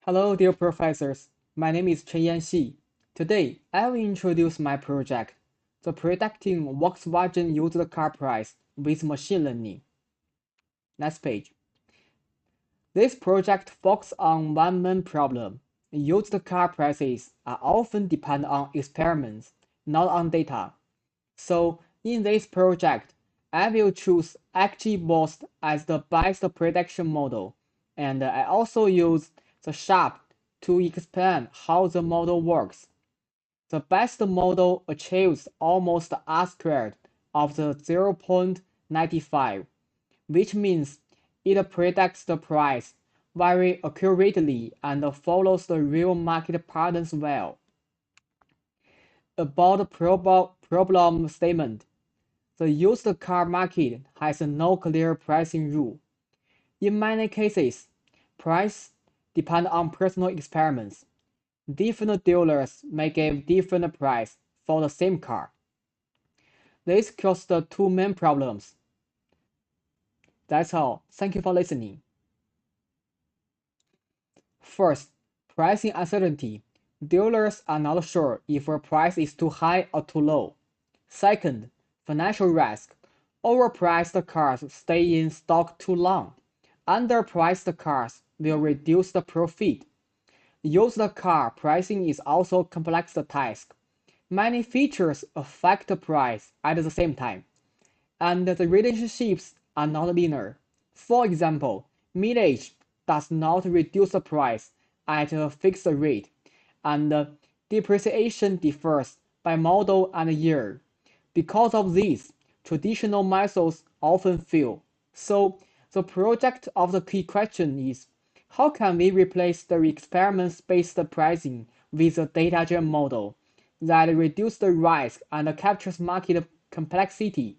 Hello, dear professors. My name is Chen Yanxi. Today, I will introduce my project, the predicting Volkswagen used car price with machine learning. Next page. This project focuses on one main problem. Used car prices are often depend on experiments, not on data. So, in this project, I will choose XGBoost as the best prediction model, and I also use the SHARP to explain how the model works. The best model achieves almost R squared of the 0.95, which means it predicts the price very accurately and follows the real market patterns well. About the problem statement, the used car market has no clear pricing rule. In many cases, price depend on personal experiments. Different dealers may give different price for the same car. This causes the two main problems. That's all. Thank you for listening. First, pricing uncertainty. Dealers are not sure if a price is too high or too low. Second, financial risk. Overpriced cars stay in stock too long. Underpriced cars will reduce the profit. Used car pricing is also a complex task. Many features affect the price at the same time, and the relationships are not linear. For example, mileage does not reduce the price at a fixed rate, and depreciation differs by model and year. Because of this, traditional methods often fail. So, the project of the key question is, how can we replace the experiment-based pricing with a data-driven model that reduces the risk and captures market complexity?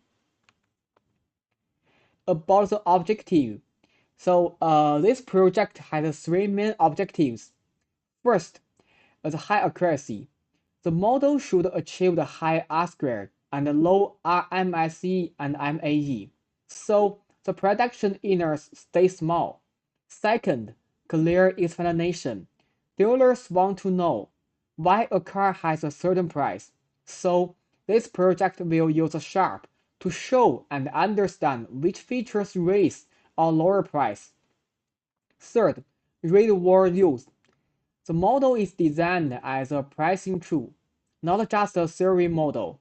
About the objective. This project has three main objectives. First, the high accuracy. The model should achieve the high R-squared and low RMSE and MAE, so the prediction errors stay small. Second, clear explanation. Dealers want to know why a car has a certain price, so this project will use Sharp to show and understand which features raise or lower price. Third, real-world use. The model is designed as a pricing tool, not just a theory model.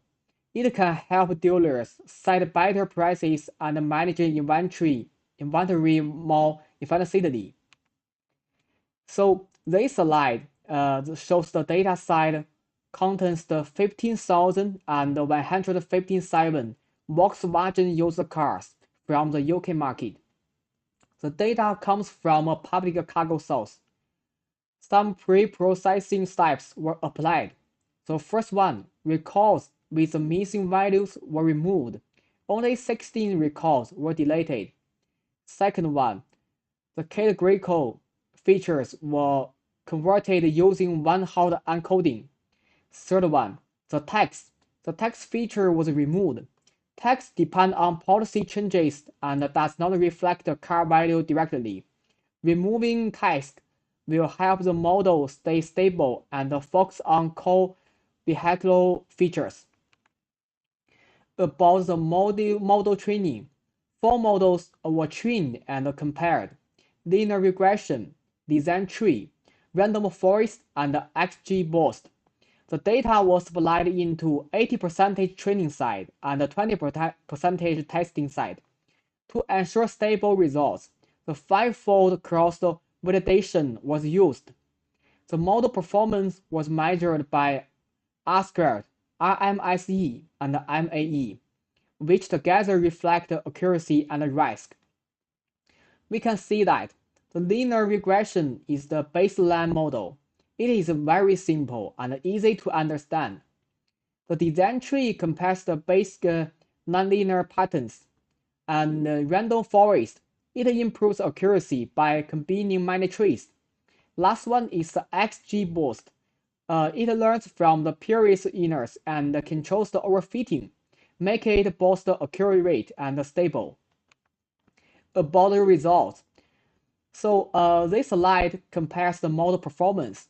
It can help dealers set better prices and manage inventory more efficiently. So this slide shows the data side contains the 15,157 Volkswagen used cars from the UK market. The data comes from a public cargo source. Some pre-processing steps were applied. The first one, records with the missing values were removed. Only 16 records were deleted. Second one, the categorical features were converted using one-hot encoding. Third one, the text. The text feature was removed. Text depends on policy changes and does not reflect the car value directly. Removing text will help the model stay stable and focus on core vehicle features. About the model training, four models were trained and compared: linear regression, design tree, random forest, and XGBoost. The data was split into 80% training side and 20% testing side. To ensure stable results, the five-fold cross-validation was used. The model performance was measured by R-squared, RMSE, and MAE, which together reflect accuracy and risk. We can see that the linear regression is the baseline model. It is very simple and easy to understand. The design tree compares the basic nonlinear patterns, and random forest, it improves accuracy by combining many trees. Last one is the XGBoost. It learns from the previous inners and controls the overfitting, make it both accurate and stable. About the results, So this slide compares the model performance.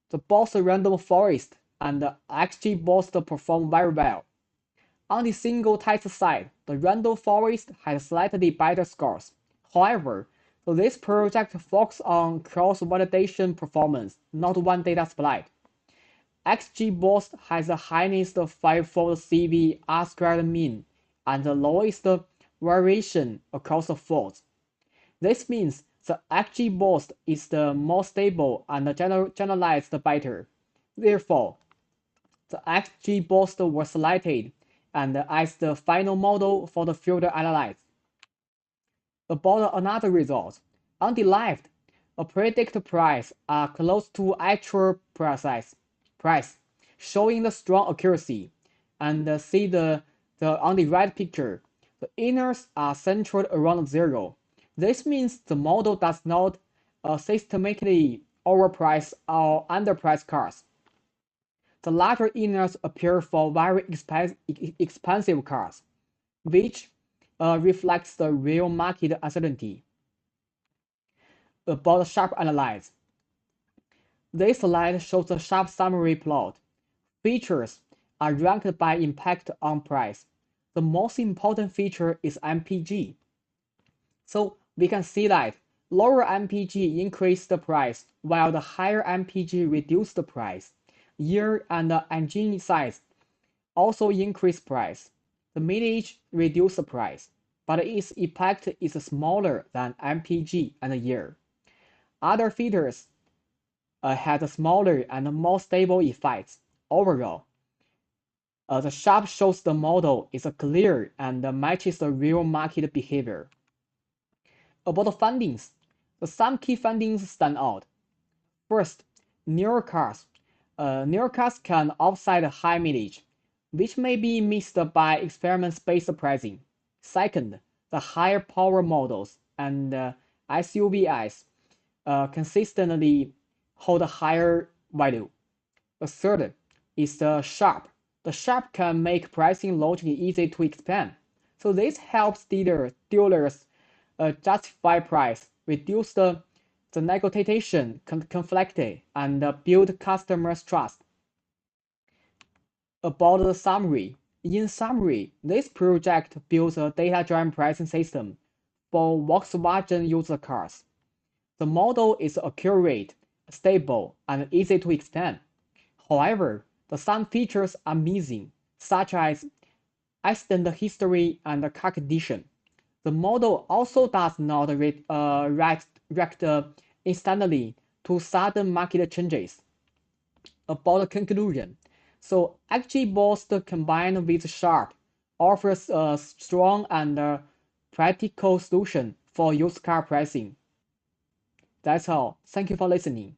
The both random forest and the XG both perform very well. On the single test side, the random forest has slightly better scores. However, so this project focuses on cross-validation performance, not one data split. XGBoost has the highest five-fold CV R-squared mean and the lowest variation across the folds. This means the XGBoost is the more stable and generalized better. Therefore, the XGBoost was selected and as the final model for the filter analysis. About another result, on the left, a predicted price are close to actual price, showing the strong accuracy. And see the on the right picture, the inners are centered around zero. This means the model does not systematically overprice or underprice cars. The larger inners appear for very expensive cars, which reflects the real market uncertainty. About sharp analyze. This slide shows a sharp summary plot. Features are ranked by impact on price. The most important feature is MPG. So we can see that lower MPG increased the price, while the higher MPG reduced the price. Year and engine size also increase price. The mileage reduce the price, but its impact is smaller than MPG and year. Other features had smaller and more stable effects. Overall, the sharp shows the model is clear and matches the real market behavior. About the findings, some key findings stand out. First, newer cars. Newer cars can offset high mileage, which may be missed by experiment-based pricing. Second, the higher power models and SUVs consistently hold a higher value. The third is the sharp. The sharp can make pricing logic easy to expand. So this helps dealers justify price, reduce the negotiation conflict, and build customers' trust. About the summary. In summary, this project builds a data-driven pricing system for Volkswagen user cars. The model is accurate, stable, and easy to extend. However, some features are missing, such as accident history and car condition. The model also does not react instantly to sudden market changes. About the conclusion, so XGBoost combined with Sharp offers a strong and practical solution for used car pricing. That's all. Thank you for listening.